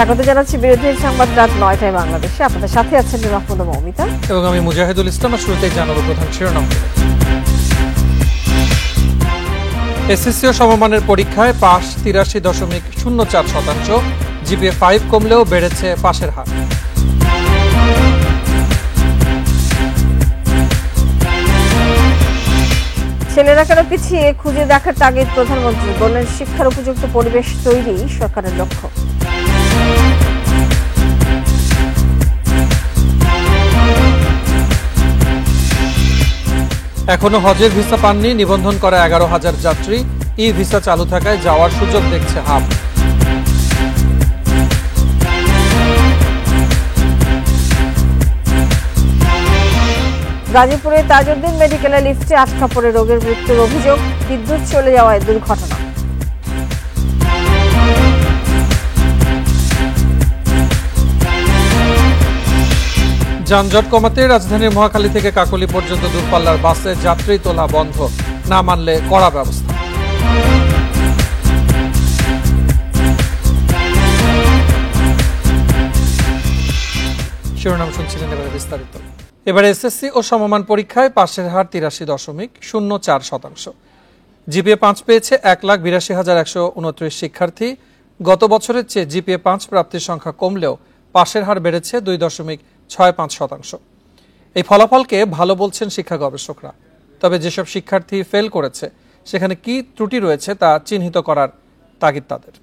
স্বাগত জানাচ্ছি বিরোধী সংবাদ রাত ৯টায় বাংলাদেশে। আপনাদের সাথে আছেন মাহমুদা মৌমিতা এবং আমি মুজাহিদুল ইসলাম। শুরুতেই জানাবো প্রধান শিরোনাম। এসএসসি ও সমমানের পরীক্ষায় পাস ৮৩.০৪%, জিপিএ 5 কমলেও বেড়েছে পাশের হার। ছেলেরা কেন পিছিয়ে খুঁজে দেখার তাগিদ প্রধানমন্ত্রী, বললেন শিক্ষার উপযুক্ত পরিবেশ তৈরি সরকারের লক্ষ্য। এখনো হজের ভিসা পাননি নিবন্ধন করা ১১,০০০ যাত্রী, ই ভিসা চালু থাকায় যাওয়ার সুযোগ দেখছে হাব। গাজীপুরে তাজউদ্দিন মেডিকেলে লিফটে আটকা পড়ে রোগীর মৃত্যুর অভিযোগ, বিদ্যুৎ চলে যাওয়ায় দুর্ঘটনা। যানজট কমাতে রাজধানীর মহাখালী থেকে কাকলী পর্যন্ত দূরপাল্লার বাসে যাত্রী তোলা বন্ধ, না মানলে কড়া ব্যবস্থা। শিরোনাম শুনছিলেন, এবারে বিস্তারিত। এবারে এসএসসি ও সমমান পরীক্ষায় পাশের হার ৮৩.০৪%। জিপিএ ৫ পেয়েছে ১,৮২,১২৯ শিক্ষার্থী। গত বছরের চেয়ে জিপিএ ৫ প্রাপ্তির সংখ্যা কমলেও পাশের হার বেড়েছে ২.৬৫%। এই ফলাফলকে ভালো বলছেন শিক্ষা গবেষকরা। তবে যেসব শিক্ষার্থী ফেল করেছে সেখানে কি ত্রুটি রয়েছে তা চিহ্নিত করার তাগিদ তাদের।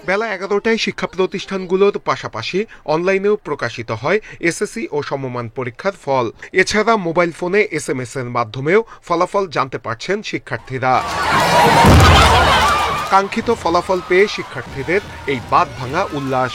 বেলা ১১টায় শিক্ষা প্রতিষ্ঠানগুলোর পাশাপাশি অনলাইনেও প্রকাশিত হয় এসএসসি ও সমমান পরীক্ষার ফল। এছাড়া মোবাইল ফোনে SMS এর মাধ্যমেও ফলাফল জানতে পারছেন শিক্ষার্থীরা। কাঙ্ক্ষিত ফলাফল পেয়ে শিক্ষার্থীদের এই বাঁধ ভাঙা উল্লাস।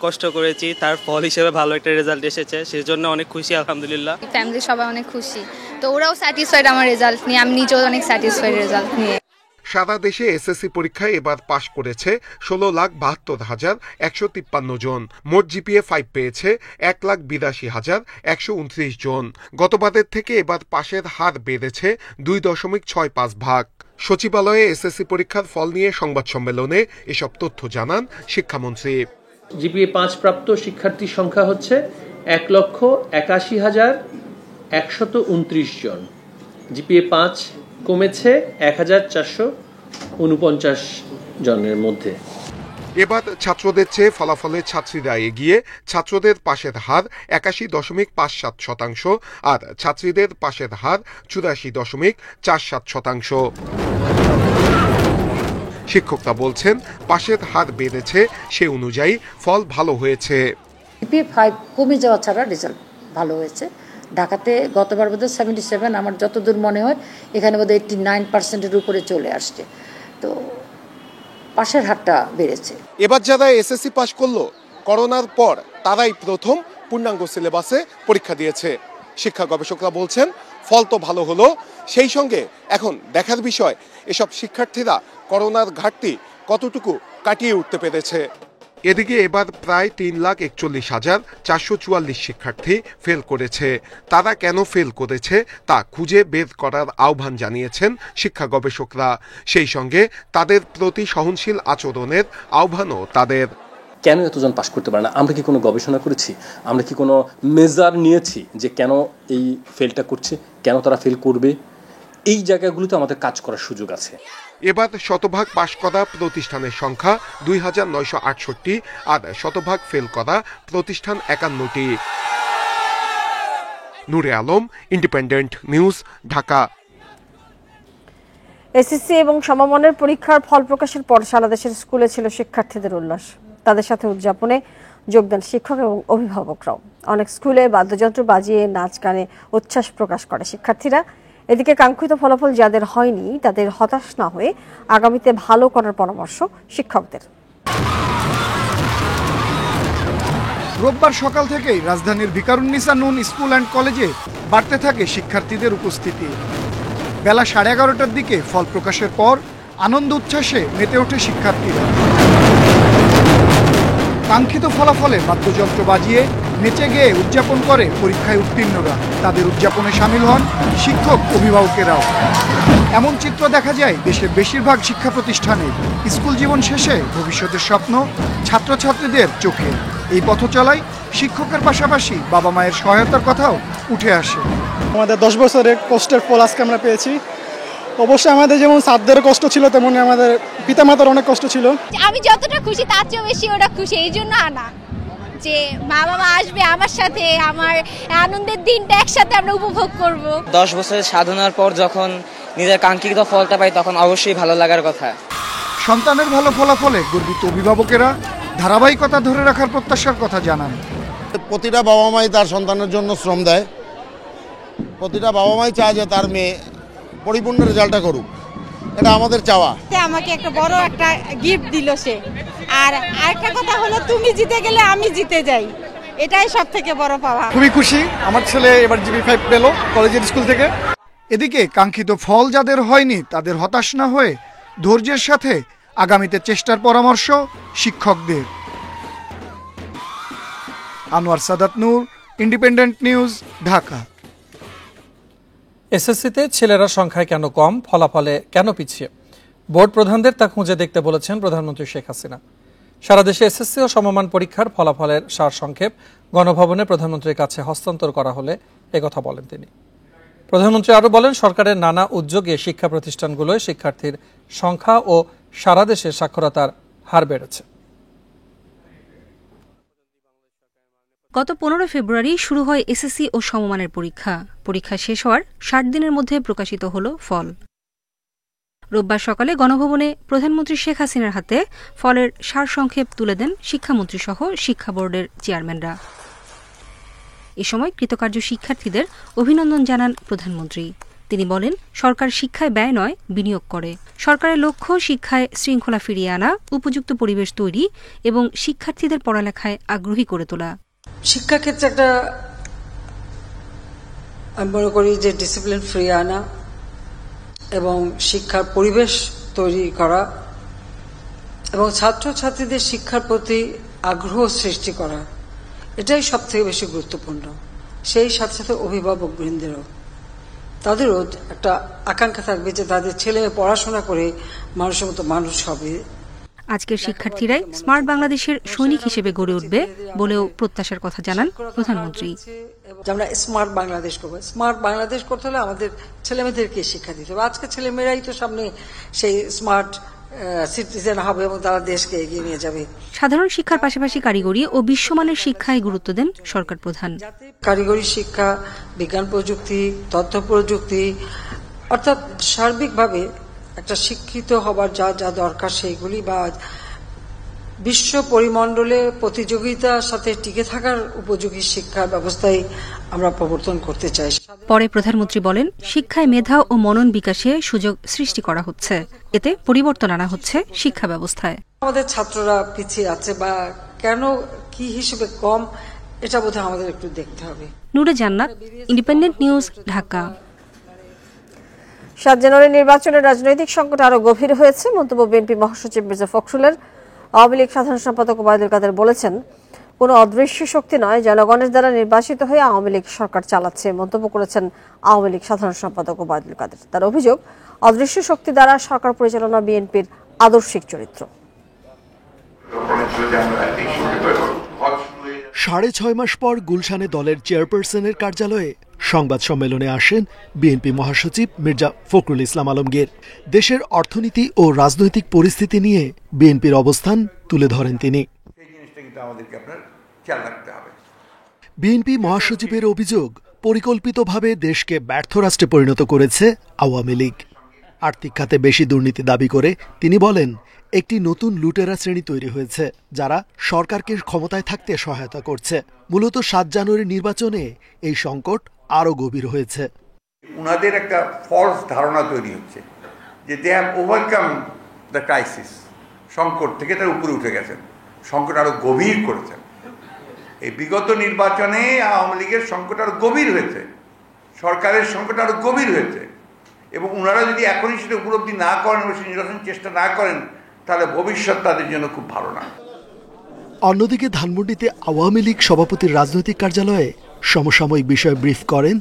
কষ্ট করেছি, তার ফল হিসেবে ভালো একটা রেজাল্ট এসেছে, সেজন্য অনেক খুশি আলহামদুলিল্লাহ। ফ্যামিলি সবাই অনেক খুশি, তো ওরাও স্যাটিসফাইড আমার রেজাল্ট নিয়ে, আমি নিজেও অনেক স্যাটিসফাইড রেজাল্ট নিয়ে। সারা দেশে এসএসসি পরীক্ষায় এবার পাশ করেছে ১৬,৭২,১৫৩ জন। মোট জিপিএ 5 পেয়েছে ১,৮২,১২৯ জন। গতবারের থেকে এবার পাশের হার বেড়েছে ২.৬৫%। সচিবালয়ে এসএসসি পরীক্ষার ফল নিয়ে সংবাদ সম্মেলনে এসব তথ্য জানান শিক্ষামন্ত্রী। জিপিএ ৫ প্রাপ্ত শিক্ষার্থীর সংখ্যা হচ্ছে ১,৮১,১২৯ জন। জিপিএ ৫ কমেছে ১,৪৪৯ জনের মধ্যে। এবার ছাত্রদের চেয়ে ফলাফলে ছাত্রীরা এগিয়ে। ছাত্রদের পাশের হার ৮১.৫৭%, আর ছাত্রীদের পাশের হার ৮৪.৪৭%। শিক্ষকরা বলছেন পাশের হার বেড়েছে, সে অনুযায়ী ফল ভালো হয়েছে। জিপিএ 5 কমে যাওয়া ছাড়া রেজাল্ট ভালো হয়েছে। ঢাকাতে গতবার বোধহয় 77, আমার যতদূর মনে হয় এখানে বোধহয় 89%-এর উপরে চলে আসছে, তো পাশের হারটা বেড়েছে। এবার যারা এসএসসি পাশ করলো করোনার পর, তারাই প্রথম পূর্ণাঙ্গ সিলেবাসে পরীক্ষা দিয়েছে। শিক্ষা গবেষকরা বলছেন ফল তো ভালো হলো, সেই সঙ্গে এখন দেখার বিষয় এসব শিক্ষার্থীরা করোনার ঘাটতি কতটুকু কাটিয়ে উঠতে পেরেছে। এদিকে এবার প্রায় ৩,৪১,৪৪৪ শিক্ষার্থী ফেল করেছে। তারা কেন ফেল করেছে তা খুঁজে বের করার আহ্বান জানিয়েছেন শিক্ষা গবেষকরা। সেই সঙ্গে তাদের প্রতি সহনশীল আচরণের আহ্বানও তাদের। কেন এতজন পাশ করতে পারে না? আমরা কি কোনো গবেষণা করেছি? আমরা কি কোনো মেজার নিয়েছি যে কেন এই ফেলটা করছে, কেন তারা ফেল করবে? এই জায়গাগুলোতে আমাদের কাজ করার সুযোগ আছে। এবার শতভাগ পাশ করা প্রতিষ্ঠানের সংখ্যা ২,৯৬৮, আর শতভাগ ফেল করা প্রতিষ্ঠান ৫১টি। Nure Alam, independent news, Dhaka. SSC এবং সমমানের পরীক্ষার ফল প্রকাশের পর সারা দেশের স্কুলে ছিল শিক্ষার্থীদের উল্লাস। তাদের সাথে উদযাপনে যোগ দেন শিক্ষক এবং অভিভাবকরাও। অনেক স্কুলে বাদ্যযন্ত্র বাজিয়ে নাচ গানে উচ্ছ্বাস প্রকাশ করে শিক্ষার্থীরা। এদিকে কাঙ্ক্ষিত ফলাফল যাদের হয়নি তাদের হতাশ না হয়ে আগামীতে ভালো করার পরামর্শ শিক্ষকদের। রোববার সকাল থেকেই রাজধানীর ভিকারুন্নিসা নুন স্কুল অ্যান্ড কলেজে বাড়তে থাকে শিক্ষার্থীদের উপস্থিতি। বেলা 11:30টার দিকে ফল প্রকাশের পর আনন্দ উচ্ছ্বাসে মেতে ওঠে শিক্ষার্থীরা। কাঙ্ক্ষিত ফলাফলে বাদ্যযন্ত্র বাজিয়ে নেচে গেয়ে উদযাপন করে পরীক্ষায় উত্তীর্ণরা। তাদের উদযাপনে সামিল হন শিক্ষক অভিভাবকেরাও। এমন চিত্র দেখা যায় দেশের বেশিরভাগ শিক্ষা প্রতিষ্ঠানে। স্কুল জীবন শেষে ভবিষ্যতের স্বপ্ন ছাত্রছাত্রীদের চোখে। এই পথ চলায় শিক্ষকের পাশাপাশি বাবা মায়ের সহায়তার কথাও উঠে আসে। আমাদের 10 বছরের কষ্টের ফল আজকে আমরা পেয়েছি। অবশ্যই আমাদের যেমন ছাত্রদের কষ্ট ছিল, তেমনি আমাদের পিতামাতার অনেক কষ্ট ছিল। আমি যতটা খুশি তার চেয়েও বেশি ওরা খুশি, এই জন্য আনা যে মা বাবা আসবে আমার সাথে, আমার আনন্দের দিনটা একসাথে আমরা উপভোগ করব। 10 বছরের সাধনার পর যখন নিজের কাঙ্ক্ষিত ফলটা পাই তখন অবশ্যই ভালো লাগার কথা। সন্তানের ভালো ফলাফলে গর্বিত অভিভাবকেরা ধারাবাহিকতা ধরে রাখার প্রত্যাশার কথা জানান। প্রতিটা বাবা মাই তার সন্তানের জন্য শ্রম দেয়। প্রতিটা বাবা মাই চায় যে তার মেয়ে পরিপূর্ণ রেজাল্টটা করুক, এটা আমাদের চাওয়া। আমাকে একটা বড় একটা গিফট দিল সে, আর আরেকটা কথা হলো তুমি জিতে গেলে আমি জিতে যাই, এটাই সব থেকে বড় পাওয়া। খুবই খুশি, আমার ছেলে এবার জিপি 5 পেল কলেজের স্কুল থেকে। এদিকে কাঙ্ক্ষিত ফল যাদের হয়নি তাদের হতাশ না হয়ে ধৈর্যের সাথে আগামীতে চেষ্টার পরামর্শ শিক্ষকদের। আনোয়ার সাদাত নূর, ইন্ডিপেন্ডেন্ট নিউজ, ঢাকা। এসএসসিতে ছেলেরা সংখ্যায় কেন কম, ফলাফলে কেন পিছিয়ে? বোর্ড প্রধানদের তা খুঁজে দেখতে বলেছেন প্রধানমন্ত্রী শেখ হাসিনা। সারা দেশে এসএসসি ও সমমান পরীক্ষার ফলাফলের সারসংক্ষেপ গণভবনে প্রধানমন্ত্রীর কাছে হস্তান্তর করা হলে একথা বলেন তিনি। প্রধানমন্ত্রী আরও বলেন, সরকারের নানা উদ্যোগে শিক্ষা প্রতিষ্ঠানগুলোয় শিক্ষার্থীর সংখ্যা ও সারা দেশে সাক্ষরতার হার বেড়েছে। গত 15 ফেব্রুয়ারি শুরু হয় এসএসসি ও সমমানের পরীক্ষা। পরীক্ষা শেষ হওয়ার 60 দিনের মধ্যে প্রকাশিত হল ফল। রোববার সকালে গণভবনে প্রধানমন্ত্রী শেখ হাসিনার হাতে ফলের সারসংক্ষেপ তুলে দেন শিক্ষামন্ত্রী সহ শিক্ষা বোর্ডের চেয়ারম্যানরা। এ সময় কৃতকার্য শিক্ষার্থীদের অভিনন্দন জানান প্রধানমন্ত্রী। তিনি বলেন, সরকার শিক্ষায় ব্যয় নয়, বিনিয়োগ করে। সরকারের লক্ষ্য শিক্ষায় শৃঙ্খলা ফিরিয়ে আনা, উপযুক্ত পরিবেশ তৈরি এবং শিক্ষার্থীদের পড়ালেখায় আগ্রহী করে তোলা। শিক্ষাক্ষেত্রে একটা আমি মনে করি যে ডিসিপ্লিন ফিরিয়ে আনা এবং শিক্ষার পরিবেশ তৈরি করা এবং ছাত্রছাত্রীদের শিক্ষার প্রতি আগ্রহ সৃষ্টি করা, এটাই সব থেকে বেশি গুরুত্বপূর্ণ। সেই সাথে সাথে অভিভাবক বৃন্দেরও, তাদেরও একটা আকাঙ্ক্ষা থাকবে যে তাদের ছেলে পড়াশোনা করে মানুষের মতো মানুষ হবে। আজকের শিক্ষার্থীরাই স্মার্ট বাংলাদেশের সৈনিক হিসেবে গড়ে উঠবে বলেও প্রত্যাশার কথা জানান প্রধানমন্ত্রী। আমরা স্মার্ট বাংলাদেশ করবো। স্মার্ট বাংলাদেশ করতে হলে আমাদের ছেলেমেয়েদেরকে শিক্ষা দিতে হবে। আজকে ছেলেমেয়েরাই তো সামনে সেই স্মার্ট সিটিজেন হবে এবং তারা দেশকে এগিয়ে নিয়ে যাবে। সাধারণ শিক্ষার পাশাপাশি কারিগরি ও বিশ্বমানের শিক্ষায় গুরুত্ব দেন সরকার প্রধান। কারিগরি শিক্ষা, বিজ্ঞান প্রযুক্তি, তথ্য প্রযুক্তি, অর্থাৎ সার্বিকভাবে একটা শিক্ষিত হবার যা যা দরকার সেইগুলি বা বিশ্ব পরিমণ্ডলে প্রতিযোগিতার সাথে টিকে থাকার উপযোগী শিক্ষার ব্যবস্থায় আমরা প্রবর্তন করতে চাই। পরে প্রধানমন্ত্রী বলেন, শিক্ষায় মেধা ও মনন বিকাশে সুযোগ সৃষ্টি করা হচ্ছে, এতে পরিবর্তন আনা হচ্ছে শিক্ষা ব্যবস্থায়। আমাদের ছাত্ররা পিছিয়ে আছে বা কেন, কি হিসেবে কম, এটা বোধহয় আমাদের একটু দেখতে হবে। নূরে জান্নাত, ইন্ডিপেন্ডেন্ট নিউজ, ঢাকা। 7 জানুয়ারি নির্বাচনের রাজনৈতিক সংকট আরো গভীর হয়েছে মন্তব্য বিএনপি মহাসচিব মির্জা ফখরুলের। আওয়ামী লীগ সাধারণ সম্পাদক ওবায়দুল কাদের বলেছেন, কোনো অদৃশ্য শক্তি নয়, জনগণের দ্বারা নির্বাচিত হয়ে আওয়ামী লীগ সরকার চালাচ্ছে মন্তব্য করেছেন আওয়ামী লীগ সাধারণ সম্পাদক ওবায়দুল কাদের। তার অভিযোগ, অদৃশ্য শক্তি দ্বারা সরকার পরিচালনা বিএনপির আদর্শিক চরিত্র। 6.5 মাস পর গুলশানে দলের চেয়ারপারসনের কার্যালয়ে সংবাদ সম্মেলনে আসেন বিএনপি মহাসচিব মির্জা ফখরুল ইসলাম আলমগীর। দেশের অর্থনীতি ও রাজনৈতিক পরিস্থিতি নিয়ে বিএনপির অবস্থান তুলে ধরেন তিনি। বিএনপি মহাসচিবের অভিযোগ, পরিকল্পিতভাবে দেশকে ব্যর্থ রাষ্ট্রে পরিণত করেছে আওয়ামী লীগ। আর্থিক খাতে বেশি দুর্নীতি দাবি করে তিনি বলেন, একটি নতুন লুটেরা শ্রেণী তৈরি হয়েছে যারা সরকারকে ক্ষমতায় থাকতে সহায়তা করছে। মূলত 7 জানুয়ারি নির্বাচনে এই সংকট আরো গভীর হয়েছে। উনাদের একটা ফলস ধারণা তৈরি হচ্ছে যে they have overcome the crisis, সংকট থেকে তার উপরে উঠে গেছেন, সংকট আরো গভীর করেছেন। এই বিগত নির্বাচনে আওয়ামী লীগের সংকট আরো গভীর হয়েছে, সরকারের সংকট আরো গভীর হয়েছে, এবং ওনারা যদি এখনই সেটা উপলব্ধি না করেন এবং নির্বাচন চেষ্টা না করেন, তাহলে ভবিষ্যৎ তাদের জন্য খুব ভালো না। অন্যদিকে ধানমন্ডিতে আওয়ামী লীগ সভাপতির রাজনৈতিক কার্যালয়ে সমসাময়িক বিষয়ে ব্রিফ করেন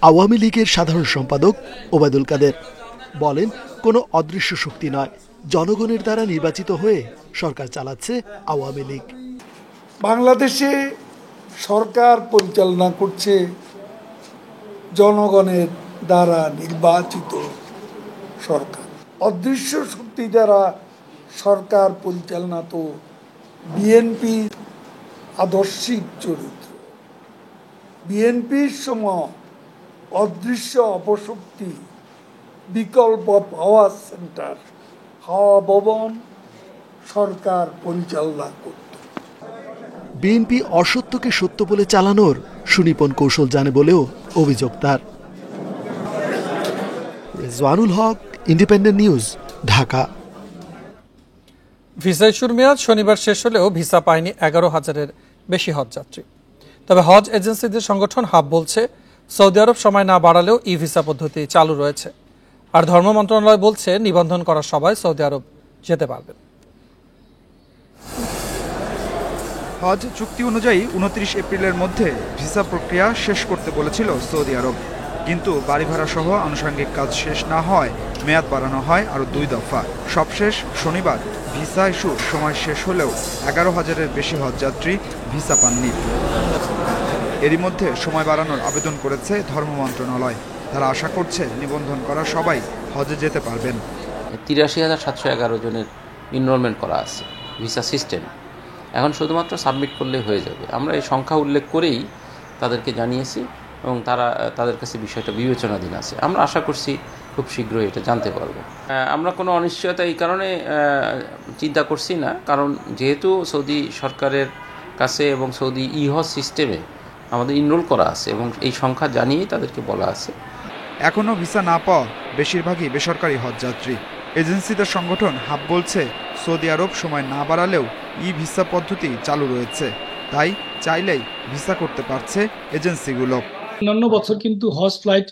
আওয়ামী লীগের সাধারণ সম্পাদক ওবায়দুল কাদের। বলেন, কোনো অদৃশ্য শক্তি নয়, জনগণের দ্বারা নির্বাচিত হয়ে সরকার চালাচ্ছে আওয়ামী লীগ। বাংলাদেশে সরকার পরিচালনা করছে জনগণের দ্বারা নির্বাচিত সরকার। অদৃশ্য শক্তি দ্বারা সরকার পরিচালনা তো বিএনপির আদর্শিক চরিত্র। বিএনপির সময় অদৃশ্য অপশক্তি, বিকল্প পাওয়ার সেন্টার, হাওয়া ভবন সরকার পরিচালনা করত। বিএনপি অসত্যকে সত্য বলে চালানোর সুনিপুণ কৌশল জানে বলেও অভিযোগ তার। রেজওয়ানুল হক, ইন্ডিপেন্ডেন্ট নিউজ, ঢাকা। ভিসা ইস্যুর মেয়াদ শনিবার শেষ হলেও ভিসা পায়নি 11,000-এর বেশি হজযাত্রী। তবে হজ এজেন্সিদের সংগঠন হাব বলছে, সৌদি আরব সময় না বাড়ালেও ই ভিসা পদ্ধতি চালু রয়েছে। আর ধর্ম মন্ত্রণালয় বলছে, নিবন্ধন করা সবাই সৌদি আরব যেতে পারবেন। হজ চুক্তি অনুযায়ী 29 এপ্রিলের মধ্যে ভিসা প্রক্রিয়া শেষ করতে বলেছিল সৌদি আরব, কিন্তু বাড়ি ভাড়া সহ আনুষঙ্গিক কাজ শেষ না হয় মেয়াদ বাড়ানো হয় আরও 2 দফা। সবশেষ শনিবার ভিসা ইস্যুর সময় শেষ হলেও 11,000-এর বেশি হজযাত্রী ভিসা পাননি। এরই মধ্যে সময় বাড়ানোর আবেদন করেছে ধর্ম মন্ত্রণালয়। তারা আশা করছে নিবন্ধন করা সবাই হজে যেতে পারবেন। 83,711 জনের এনরোলমেন্ট করা আছে ভিসা সিস্টেম। এখন শুধুমাত্র সাবমিট করলে হয়ে যাবে। আমরা এই সংখ্যা উল্লেখ করেই তাদেরকে জানিয়েছি এবং তাদের কাছে বিষয়টা বিবেচনাধীন আছে। আমরা আশা করছি খুব শীঘ্রই এটা জানতে পারবো। আমরা কোনো অনিশ্চয়তা এই কারণে চিন্তা করছি না, কারণ যেহেতু সৌদি সরকারের কাছে এবং সৌদি হজ সিস্টেমে আমাদের এনরোল করা আছে এবং এই সংখ্যা জানিয়েই তাদেরকে বলা আছে। এখনও ভিসা না পাওয়া বেশিরভাগই বেসরকারি হজযাত্রী। এজেন্সিদের সংগঠন হাব বলছে, সৌদি আরব সময় না বাড়ালেও ই ভিসা পদ্ধতি চালু রয়েছে, তাই চাইলেই ভিসা করতে পারছে এজেন্সিগুলো। অন্যান্য বছর কিন্তু হজ ফ্লাইট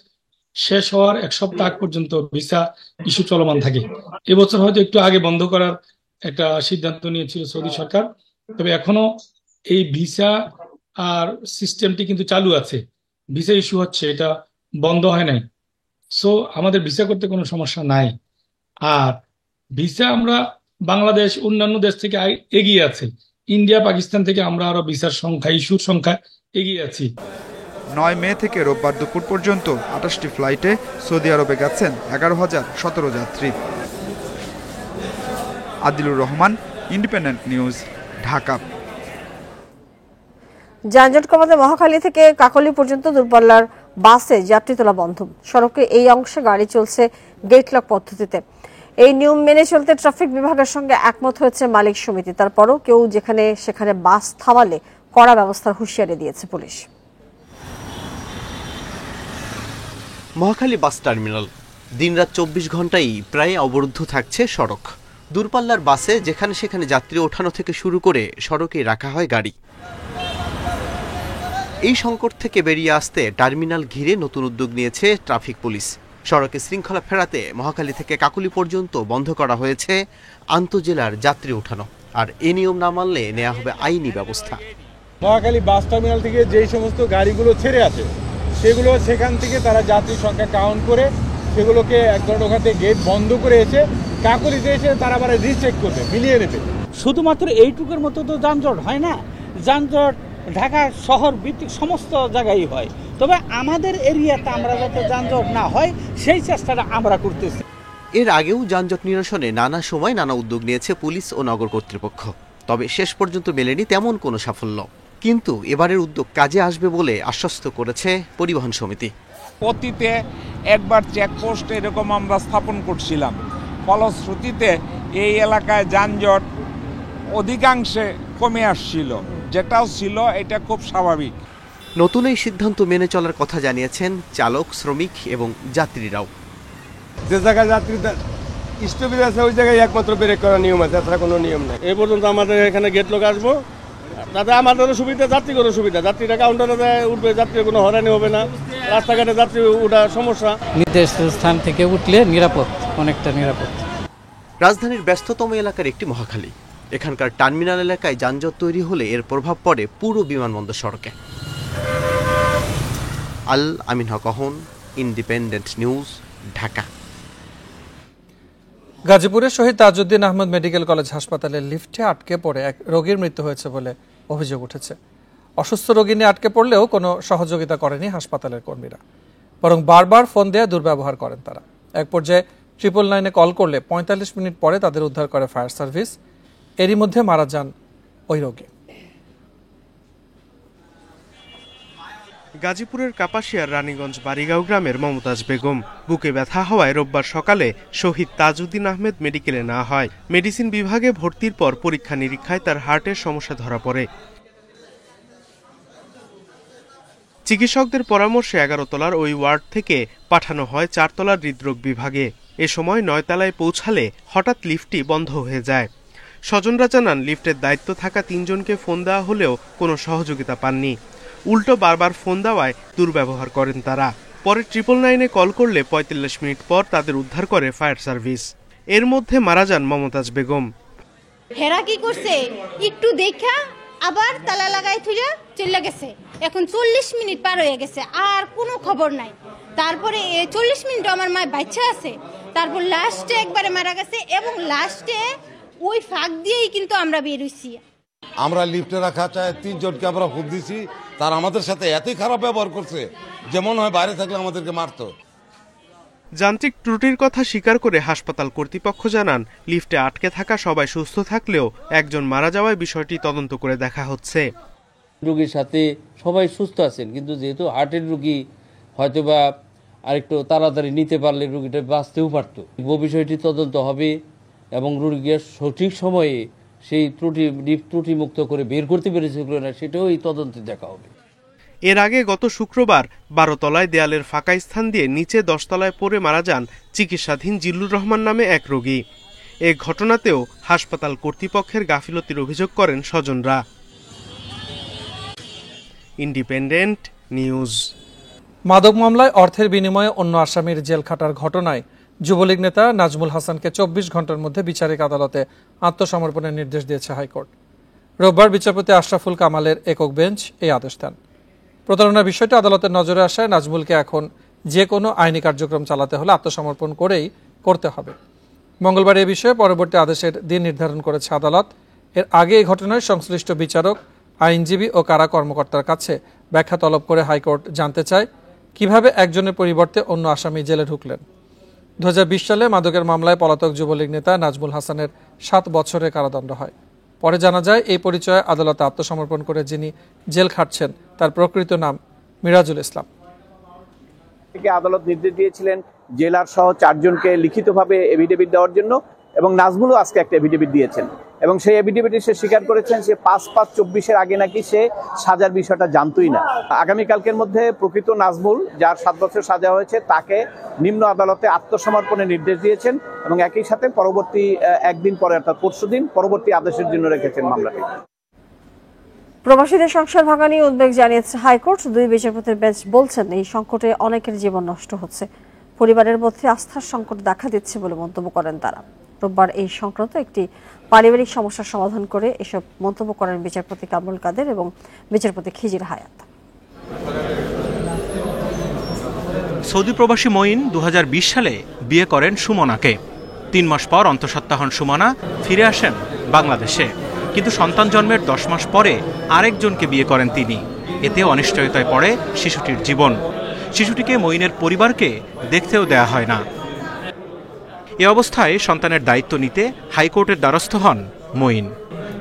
শেষ হওয়ার 1 সপ্তাহ আগ পর্যন্ত ভিসা ইস্যু চলমান থাকে। এবছর হয়তো একটু আগে বন্ধ করার একটা সিদ্ধান্ত নিয়েছিল সৌদি সরকার, তবে এখনো এই ভিসা আর সিস্টেমটি কিন্তু চালু আছে। ভিসা ইস্যু হচ্ছে, এটা বন্ধ হয় নাই। সো আমাদের ভিসা করতে কোনো সমস্যা নাই। আর ভিসা আমরা বাংলাদেশ অন্যান্য দেশ থেকে এগিয়ে আছে। ইন্ডিয়া, পাকিস্তান থেকে আমরা আরো ভিসার সংখ্যা, ইস্যুর সংখ্যা এগিয়ে আছি। 9 মে থেকে রোববার দুপুর পর্যন্ত 28টি ফ্লাইটে সৌদি আরবে গেছেন 11,017 যাত্রী। Adilur Rahman, independent news, Dhaka. যানজট কমাতে মহাখালী থেকে কাকলী পর্যন্ত দূরপাল্লার বাসে যাত্রী তোলা বন্ধ। সড়কে এই অংশে গাড়ি চলছে গেট লক পদ্ধতিতে। এই নিয়ম মেনে চলতে ট্রাফিক বিভাগের সঙ্গে একমত হয়েছে মালিক সমিতি। তারপরও কেউ যেখানে সেখানে বাস থামালে কড়া ব্যবস্থার হুঁশিয়ারি দিয়েছে পুলিশ। মহাখালী বাস টার্মিনাল দিনরাত 24 ঘন্টাই প্রায় অবরুদ্ধ থাকছে সড়ক। দূরপাল্লার বাসে যেখানে সেখানে যাত্রী ওঠানো থেকে শুরু করে সড়কে রাখা হয় গাড়ি। এই সংকট থেকে বেরিয়ে আসতে টার্মিনাল ঘিরে নতুন উদ্যোগ নিয়েছে ট্রাফিক পুলিশ। সড়কে শৃঙ্খলা ফেরাতে মহাখালী থেকে কাকলী পর্যন্ত বন্ধ করা হয়েছে আন্তঃজেলার যাত্রী ওঠানো। আর এই নিয়ম না মানলে নেওয়া হবে আইনি ব্যবস্থা। মহাখালী বাস টার্মিনাল থেকে যেই সমস্ত গাড়িগুলো ছেড়ে আছে সেগুলো সেখান থেকে তারা যাত্রী সংখ্যা কাউন্ট করে সেগুলোকে এক ধরনের ওখান থেকে গেট বন্ধ করে এসে কাকলীতে এসে তারা আবার রিচেক করবে, মিলিয়ে নেবে। শুধুমাত্র এইটুকুর মতো তো যানজট হয় না। যানজট ঢাকা শহর ভিত্তিক সমস্ত জায়গায় হয়, তবে আমাদের এরিয়াতে আমরা যাতে যানজট না হয় সেই চেষ্টাটা আমরা করতেছি। এর আগেও যানজট নিরসনে নানা সময় নানা উদ্যোগ নিয়েছে পুলিশ ও নগর কর্তৃপক্ষ, তবে শেষ পর্যন্ত মেলেনি তেমন কোনো সাফল্য। কিন্তু এবারের উদ্যোগ কাজে আসবে বলে আশ্বস্ত করেছে পরিবহন সমিতি। অতীতে একবার চেকপোস্ট এরকম আমরা স্থাপন করছিলাম, ফলশ্রুতিতে এই এলাকায় যানজট অধিকাংশে কমে আসছিল, যেটাও ছিল এটা খুব স্বাভাবিক। নতুন এই সিদ্ধান্ত মেনে চলার কথা জানিয়েছেন চালক, শ্রমিক এবং যাত্রীরাও। যে জায়গায় যাত্রী স্টপেজ আছে ওই জায়গায় একমাত্র ব্রেক করার নিয়ম আছে, এছাড়া কোনো নিয়ম নেই। এই পর্যন্ত আমাদের এখানে গেট লোক আসবো, তাতে আমাদেরও সুবিধা, যাত্রীদেরও সুবিধা। যাত্রীরা কাউন্টারে উঠবে, যাত্রীর কোনো হয়রানি হবে না। রাস্তাঘাটে যাত্রী ওঠার সমস্যা, নির্দিষ্ট স্থান থেকে উঠলে নিরাপদ, অনেকটা নিরাপদ। রাজধানীর ব্যস্ততম এলাকার একটি মহাখালী। এখানকার টার্মিনাল এলাকায় যানজট তৈরি হলে এর প্রভাব পড়ে পুরো বিমানবন্দর সড়কে। আল আমিন হক অহন, ইন্ডিপেন্ডেন্ট নিউজ, ঢাকা। গাজীপুরের শহীদ তাজউদ্দিন আহমদ মেডিকেল কলেজ হাসপাতালের লিফটে আটকে পড়ে এক রোগীর মৃত্যু হয়েছে বলে অভিযোগ উঠেছে। অসুস্থ রোগী নিয়ে আটকে পড়লেও কোনো সহযোগিতা করেনি হাসপাতালের কর্মীরা, বরং বারবার ফোন দিয়ে দুর্ব্যবহার করেন তারা। এক পর্যায়ে 999 কল করলে 45 মিনিট পরে তাদের উদ্ধার করে ফায়ার সার্ভিস। এরই মধ্যে মারা যান ওই রোগী। গাজীপুরের কাপাসিয়ার রানীগঞ্জ বাড়িগাঁও গ্রামের মমতাজ বেগম বুকে ব্যথা হওয়ায় রোববার সকালে শহীদ তাজউদ্দিন আহমেদ মেডিকেলে নেওয়া হয়। মেডিসিন বিভাগে ভর্তির পর পরীক্ষা নিরীক্ষায় তার হার্টের সমস্যা ধরা পড়ে। চিকিৎসকদের পরামর্শে 11 তলার ওই ওয়ার্ড থেকে পাঠানো হয় 4 তলার হৃদরোগ বিভাগে। এ সময় 9 তলায় পৌঁছালে হঠাৎ লিফটটি বন্ধ হয়ে যায়। স্বজনরা জানান লিফটের দায়িত্ব থাকা 3 জনকে ফোন দেওয়া হলেও কোনো সহযোগিতা পাননি। উল্টো বারবার ফোন দেওয়ায় দুর্ব্যবহার করেন তারা। পরে 999 কল করলে 45 মিনিট পর তাদের উদ্ধার করে ফায়ার সার্ভিস। এর মধ্যে মারা যান মমতাজ বেগম। হেরা কি করছে, একটু দেখা আবার তালা লাগাই থুইলা চলে গেছে। এখন 40 মিনিট পার হয়ে গেছে, আর কোনো খবর নাই। তারপরে 40 মিনিট আমার মায়ের বাচ্চা আছে, তারপর লাস্টে একবারে মারা গেছে, এবং লাস্টে ওই ফাঁক দিয়েই কিন্তু আমরা বের হইছি। আমরা লিফটে রাখা চায় 3 জনকে আমরা ফোন দিছি, তার আমাদের সাথে এতই খারাপ ব্যবহার করছে যেমন হয় বাইরে থাকলে আমাদেরকে মারতো। যান্ত্রিক ত্রুটির কথা স্বীকার করে হাসপাতাল কর্তৃপক্ষ জানান লিফটে আটকে থাকা সবাই সুস্থ থাকলেও একজন মারা যাওয়ায় বিষয়টি তদন্ত করে দেখা হচ্ছে। রোগীর সাথে সবাই সুস্থ আছেন, কিন্তু যেহেতু হার্টের রোগী হয়তোবা আরেকটু তাড়াতাড়ি নিতে পারলে রোগীটা বাঁচতেও পারত। বিষয়টি তদন্ত হবে এবং রোগীকে সঠিক সময়ে সেই ত্রুটি মুক্ত করে বের করতে পেরেছে না সেটাও এই তদন্তে দেখা হবে। এর আগে গত শুক্রবার 12 তলায় দেয়ালের ফাঁকা স্থান দিয়ে নিচে 10 তলায় পড়ে মারা যান চিকিৎসাধীন জিল্লুর রহমান নামে এক রোগী। এ ঘটনাতেও হাসপাতাল কর্তৃপক্ষের গাফিলতির অভিযোগ করেন স্বজনরা। Independent news. মাদক মামলায় অর্থের বিনিময়ে অন্য আসামির জেল খাটার ঘটনায় যুবলীগ নেতা নাজমুল হাসানকে 24 ঘন্টার মধ্যে বিচারিক আদালতে আত্মসমর্পণের নির্দেশ দিয়েছে হাইকোর্ট। রোববার বিচারপতি আশরাফুল কামালের একক বেঞ্চ এই আদেশ দেন। প্রতারণার বিষয়টি আদালতের নজরে আসায় নাজমুলকে এখন যে কোনো আইনি কার্যক্রম চালাতে হলে আত্মসমর্পণ করেই করতে হবে। মঙ্গলবার এ বিষয়ে পরবর্তী আদেশের দিন নির্ধারণ করেছে আদালত। এর আগে এই ঘটনায় সংশ্লিষ্ট বিচারক, আইনজীবী ও কারা কর্মকর্তার কাছে ব্যাখ্যা তলব করে হাইকোর্ট জানতে চায় কিভাবে একজনের পরিবর্তে অন্য আসামি জেলে ঢুকলেন। 2020 সালে মাদকের মামলায় পলাতক যুবলীগ নেতা নাজমুল হাসানের 7 বছরের কারাদণ্ড হয়। পরে জানা যায় এই পরিচয়ে আদালতে আত্মসমর্পণ করে যিনি জেল খাটছেন তার প্রকৃত নাম মিরাজুল ইসলাম। আদালত নির্দেশ দিয়েছিলেন জেলার সহ 4 জনকে লিখিতভাবে এফিডেভিট দেওয়ার জন্য, এবং নাজমুলও আজকে একটা এফিডেভিট দিয়েছেন, এবং সেই এফিডেভিটে সে স্বীকার করেছেন সে 5/5/24 আগে নাকি সে সাজার বিষয়টা জানতোই না। আগামীকালকের মধ্যে প্রকৃত নাজমুল, যার 7 বছর সাজা হয়েছে, তাকে নিম্ন আদালতে আত্মসমর্পণের নির্দেশ দিয়েছেন, এবং একই সাথে পরবর্তী একদিন পরে অর্থাৎ পরশুদিন পরবর্তী আদেশের জন্য রেখেছেন মামলাটি। প্রবাসীদের সংসার ভাঙা নিয়ে উদ্বেগ জানিয়েছে হাইকোর্ট। 2 বিচারপতির বেঞ্চ বলছেন এই সংকটে অনেকের জীবন নষ্ট হচ্ছে, পরিবারের মধ্যে আস্থার সংকট দেখা দিচ্ছে বলে মন্তব্য করেন তারা। রোববার এই সংক্রান্ত একটি পারিবারিক সমস্যার সমাধান করে এসব মন্তব্য করেন বিচারপতি কামরুল কাদের এবং বিচারপতি খিজির হায়াত। সৌদি প্রবাসী মঈন 2020 সালে বিয়ে করেন সুমনাকে। 3 মাস পর অন্তঃসত্ত্বা হন সুমনা, ফিরে আসেন বাংলাদেশে। কিন্তু সন্তান জন্মের 10 মাস পরে আরেকজনকে বিয়ে করেন তিনি। এতে অনিশ্চয়তায় পড়ে শিশুটির জীবন। শিশুটিকে মঈনের পরিবারকে দেখতেও দেয়া হয় না। এ অবস্থায় সন্তানের দায়িত্ব নিতে হাইকোর্টের দ্বারস্থ হন মঈন।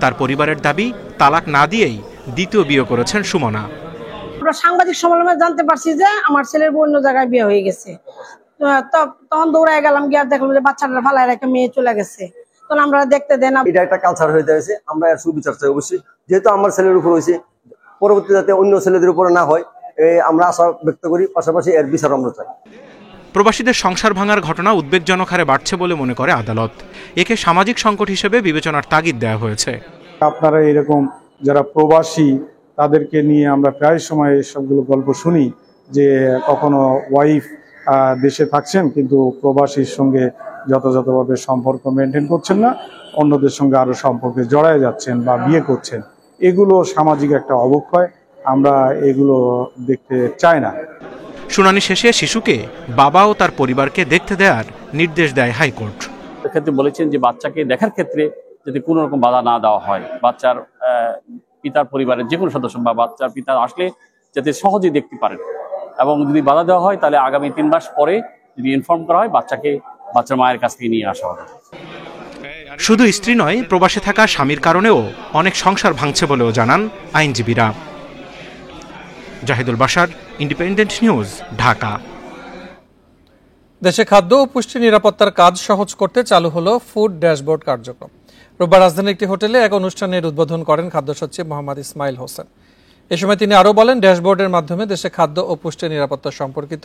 তার পরিবারের দাবি তালাক না দিয়েই দ্বিতীয় বিয়ে করেছেন সুমনা। আমরা সাংবাদিক সম্মেলনে জানতে পারছি যে আমার ছেলের অন্য জায়গায় বিয়ে হয়ে গেছে। তখন দৌড়ায় গেলাম, গিয়ে দেখলাম যে বাচ্চাটা ফালায় রেখে মেয়ে চলে গেছে। তখন আমরা দেখতে দেন, এটা একটা কালচার হয়ে যাচ্ছে। আমরা এর সুবিচার চাই অবশ্যই, যেহেতু আমার ছেলের উপর হয়েছে, পরবর্তী যাতে অন্য ছেলেদের উপরে না হয় আমরা আশা ব্যক্ত করি। পাশাপাশি এর বিচার আমরা চাই। প্রবাসীদের সংসার ভাঙার ঘটনা উদ্বেগজনক হারে বাড়ছে বলে মনে করে আদালত। একে সামাজিক সংকট হিসেবে বিবেচনার তাগিদ দেওয়া হয়েছে। আপনারা এরকম যারা প্রবাসী তাদেরকে নিয়ে আমরা প্রায় সময় সবগুলো গল্প শুনি যে কখনো ওয়াইফ দেশে থাকছেন কিন্তু প্রবাসীর সঙ্গে যথাযথভাবে সম্পর্ক মেনটেন করছেন না, অন্যদের সঙ্গে আরো সম্পর্কে জড়ায় যাচ্ছেন বা বিয়ে করছেন। এগুলো সামাজিক একটা অবক্ষয়, আমরা এগুলো দেখতে চাই না। শুনানি শেষে শিশুকে বাবা ও তার পরিবারকে দেখতে দেওয়ার নির্দেশ দেয় হাইকোর্ট। এক্ষেত্রে বলেছেন যে বাচ্চাকে দেখার ক্ষেত্রে যদি কোনো রকম বাধা না দেওয়া হয়, বাচ্চার পিতার পরিবারের যে কোনো সদস্য বা বাচ্চার পিতা আসলে যাতে সহজেই দেখতে পারেন, এবং যদি বাধা দেওয়া হয় তাহলে আগামী 3 মাস পরে যদি ইনফর্ম করা হয় বাচ্চার মায়ের কাছ থেকে নিয়ে আসা হবে। শুধু স্ত্রী নয়, প্রবাসে থাকা স্বামীর কারণেও অনেক সংসার ভাঙছে বলেও জানান আইনজীবীরা। Zahidul Bashar, independent news, Dhaka. দেশে খাদ্য ও পুষ্টি নিরাপত্তার কাজ সহজ করতে চালু হলো ফুড ড্যাশবোর্ড কার্যক্রম। রোববার রাজধানীর একটি হোটেলে এক অনুষ্ঠানের উদ্বোধন করেন খাদ্য সচিব মোহাম্মদ ইসমাইল হোসেন। এ সময় তিনি আরও বলেন, ড্যাশবোর্ডের মাধ্যমে দেশে খাদ্য ও পুষ্টি নিরাপত্তা সম্পর্কিত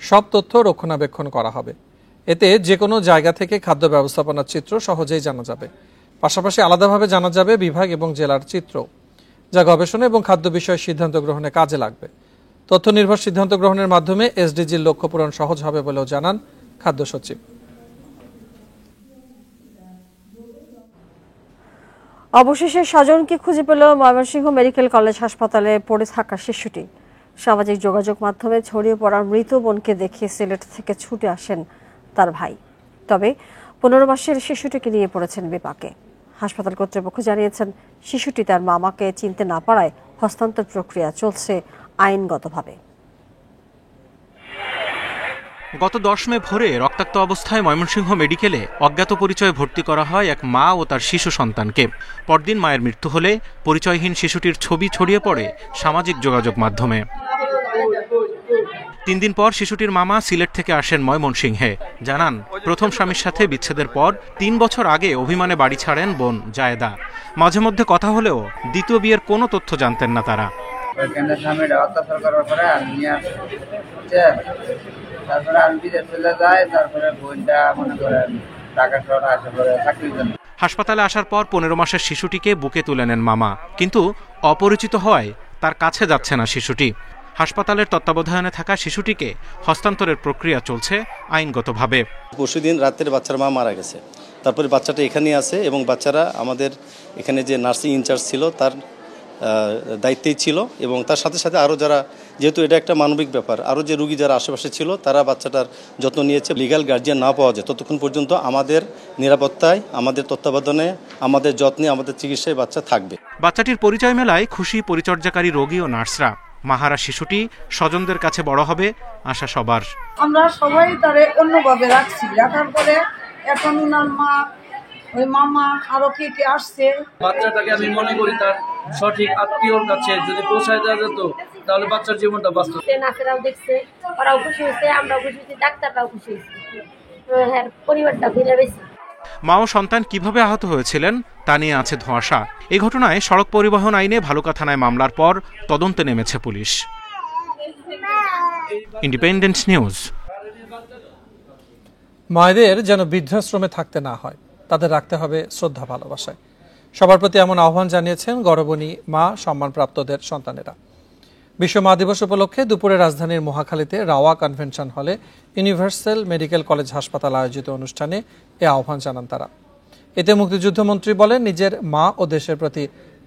সব তথ্য রক্ষণাবেক্ষণ করা হবে। এতে যে কোনো জায়গা থেকে খাদ্য ব্যবস্থাপনার চিত্র সহজেই জানা যাবে। পাশাপাশি আলাদাভাবে জানা যাবে বিভাগ এবং জেলার চিত্র, যা গবেষণা এবং খাদ্য বিষয়ে সিদ্ধান্ত গ্রহণে কাজে লাগবে। তথ্য নির্ভর সিদ্ধান্ত গ্রহণের মাধ্যমে এসডিজির লক্ষ্য পূরণ সহজ হবে বলেও জানান খাদ্য সচিব। অবশেষে স্বজনকে খুঁজে পেল ময়মনসিংহ মেডিকেল কলেজ হাসপাতালে পড়ে থাকা শিশুটি। সামাজিক যোগাযোগ মাধ্যমে ছড়িয়ে পড়া মৃত বোনকে দেখে সিলেট থেকে ছুটে আসেন তার ভাই। তবে 15 মাসের শিশুটিকে নিয়ে পড়েছেন বিপাকে। হাসপাতাল কর্তৃপক্ষ জানিয়েছেন, শিশুটি তার মামাকে চিনতে না পারায় হস্তান্তর প্রক্রিয়া চলছে আইনগতভাবে। গত 10 মে ভোরে রক্তাক্ত অবস্থায় ময়মনসিংহ মেডিকেলে অজ্ঞাত পরিচয়ে ভর্তি করা হয় এক মা ও তার শিশু সন্তানকে। পরদিন মায়ের মৃত্যু হলে পরিচয়হীন শিশুটির ছবি ছড়িয়ে পড়ে সামাজিক যোগাযোগ মাধ্যমে। 3 দিন পর শিশুটির মামা সিলেট থেকে আসেন ময়মনসিংহে। জানান, প্রথম স্বামীর সাথে বিচ্ছেদের পর 3 বছর আগে অভিমানে বাড়ি ছাড়েন বোন জায়েদা। মাঝে মধ্যে কথা হলেও দ্বিতীয় বিয়ের কোনো তথ্য জানতেন না তারা। তারপরে আমি বিদেশ চলে যাই, তারপরে বোনটা মনে করেন ঢাকা শহরে আসে পরে চাকরির জন্য। হাসপাতালে আসার পর 15 মাসের শিশুটিকে বুকে তুলে নেন মামা, কিন্তু অপরিচিত হওয়ায় তার কাছে যাচ্ছে না শিশুটি। হাসপাতালের তত্ত্বাবধানে থাকা শিশুটিকে হস্তান্তরের প্রক্রিয়া চলছে আইনগতভাবে। পরশুদিন রাতের বাচ্চার মা মারা গেছে, তারপরে বাচ্চাটা এখানেই আছে এবং বাচ্চারা আমাদের এখানে যে নার্সিং ইনচার্জ ছিল তার দায়িত্বেই ছিল, এবং তার সাথে সাথে আরও যারা, যেহেতু এটা একটা মানবিক ব্যাপার, আরও যে রুগী যারা আশেপাশে ছিল তারা বাচ্চাটার যত্ন নিয়েছে। লিগ্যাল গার্জিয়ান না পাওয়া যায় ততক্ষণ পর্যন্ত আমাদের নিরাপত্তায়, আমাদের তত্ত্বাবধানে, আমাদের যত্নে, আমাদের চিকিৎসায় বাচ্চা থাকবে। বাচ্চাটির পরিচয় মেলায় খুশি পরিচর্যাকারী রোগী ও নার্সরা। মাহারা শিশুটি স্বজনদের কাছে বড় হবে আশা সবার। আমরা সবাই তারে অন্যভাবে রাখছি, রাখার পরে এখন উনার মা, ওই মামা, আরো কে কে আসছে। বাচ্চাটাকে আমি মনে করি তার সঠিক আত্মীয়র কাছে যদি পৌঁছায় দেওয়া যেত তাহলে বাচ্চার জীবনটা বাঁচত। নার্সেরাও দেখছে, ওরাও খুশি হয়েছে, আমরাও খুশি হয়েছি, ডাক্তাররাও খুশি হয়েছে, হ্যাঁ পরিবারটা ফিরে পেয়েছে। মা ও সন্তান কিভাবে আহত হয়েছিলেন তা নিয়ে আছে ধোঁয়াশা। এই ঘটনায় সড়ক পরিবহন আইনে ভালুকা থানায় মামলার পর তদন্তে নেমেছে পুলিশ। Independent news. মায়েদের যেন বৃদ্ধাশ্রমে থাকতে না হয়, তাদের রাখতে হবে শ্রদ্ধা ভালোবাসায়। সবার প্রতি এমন আহ্বান জানিয়েছেন গর্ভবতী মা সম্মানপ্রাপ্তদের সন্তানেরা। বিশ্ব মা দিবস উপলক্ষে দুপুরে রাজধানীর মহাখালীতে রাওয়া কনভেনশন হলে ইউনিভার্সাল মেডিকেল কলেজ হাসপাতাল আয়োজিত অনুষ্ঠানে এ আহ্বান জানান তারা। এতে মুক্তিযুদ্ধমন্ত্রী বলেন, নিজের মা ও দেশের প্রতি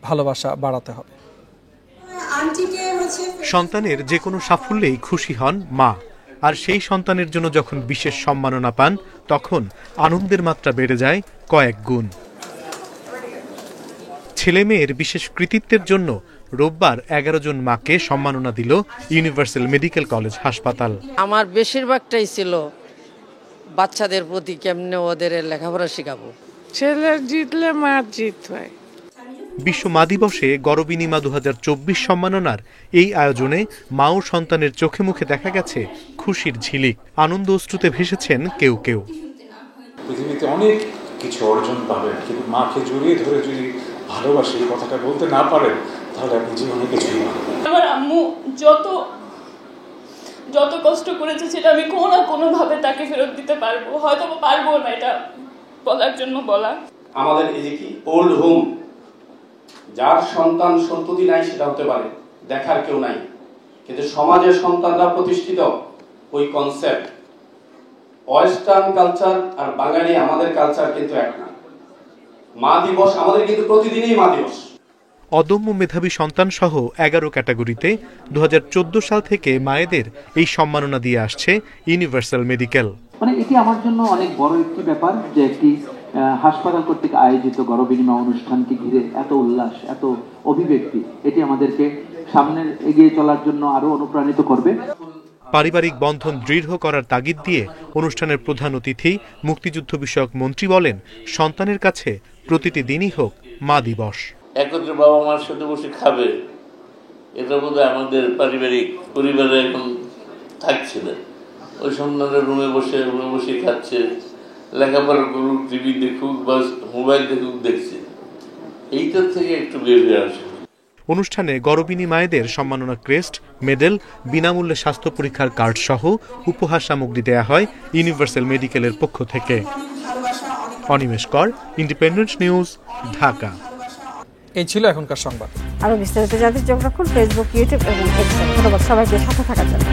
ভালোবাসা বাড়াতে হবে। সন্তানের যে কোনো সাফল্যেই খুশি হন মা, আর সেই সন্তানের জন্য যখন বিশেষ সম্মাননা পান তখন আনন্দের মাত্রা বেড়ে যায় কয়েক গুণ। ছেলে মেয়ের বিশেষ কৃতিত্বের জন্য রোববার 11 জন মাকে সম্মাননা দিল ইউনিভার্সাল মেডিকেল কলেজ হাসপাতাল। আমার বেশিরভাগটাই ছিল বাচ্চাদের প্রতি কেমনে ওদের লেখাপড়া শেখাবো। ছেলের জিতলে মার জিত হয়। বিশ্ব মা দিবসে গরবিনী মা 2024 সম্মাননার এই আয়োজনে মা ও সন্তানের চোখে মুখে দেখা গেছে খুশির ঝিলিক। আনন্দ অশ্রুতে ভেসেছেন কেউ কেউ। পৃথিবীতে অনেক কিছু অর্জন পাবেন, কিন্তু মাকে জড়িয়ে ধরে যদি ভালোবাসি কথাটা বলতে না পারেন তাহলে আপনি জীবনে কিছুই না। আমার আম্মু যত কষ্ট করেছে সেটা আমি কোনো না কোনো ভাবে তাকে ফেরত দিতে পারবো, হয়তো পারবো না, এটা বলার জন্য বলা। আমাদের এই যে কি ওল্ড হোম, যার সন্তান সন্ততি নাই সেটা হতে পারে, দেখার কেউ নাই, কিন্তু সমাজের সন্তানরা প্রতিষ্ঠিত, ওই কনসেপ্ট ওয়েস্টার্ন কালচার আর বাঙালি আমাদের কালচার কিন্তু এক না। মা দিবস আমাদের কিন্তু প্রতিদিনই মা দিবস। অদম্য মেধাবী সন্তান সহ 11 ক্যাটাগরিতে 2014 সাল থেকে মায়েদের এই সম্মাননা দিয়ে আসছে ইউনিভার্সাল মেডিকেল। মানে এটি আমার জন্য অনেক বড় একটি ব্যাপার যে একটি হাসপাতাল কর্তৃক আয়োজিত গণ বিনিময় অনুষ্ঠানকে ঘিরে এত উল্লাস, এত অভিব্যক্তি, এটি আমাদেরকে সামনে এগিয়ে চলার জন্য আরো অনুপ্রাণিত করবে। পারিবারিক বন্ধন দৃঢ় করার তাগিদ দিয়ে অনুষ্ঠানের প্রধান অতিথি মুক্তিযুদ্ধ বিষয়ক মন্ত্রী বলেন, সন্তানের কাছে প্রতিটি দিনই হোক মা দিবস। একত্রে বাবা মার সাথে বসে খাবে, এটা বোধহয় আমাদের পারিবারিক পরিবারে এখন থাকছে না। ওই সন্তানের রুমে বসে খাচ্ছে, লেখাপড়া করুক, টিভি দেখুক বা মোবাইল দেখুক, দেখছে। এইটার থেকে একটু বেরিয়ে আসে। অনুষ্ঠানে গর্ভিণী মায়েদের সম্মাননা ক্রেস্ট, মেডেল, বিনামূল্যে স্বাস্থ্য পরীক্ষার কার্ড সহ উপহার সামগ্রী দেয়া হয় ইউনিভার্সাল মেডিকেলের পক্ষ থেকে। অনিমেষ কর, ইন্ডিপেন্ডেন্ট নিউজ, ঢাকা। এই ছিল এখনকার সংবাদ। আরো বিস্তারিত জানতে চোখ রাখুন ফেসবুক, ইউটিউব এবং এক্সে। ধন্যবাদ সবাইকে সাথে থাকার জন্য।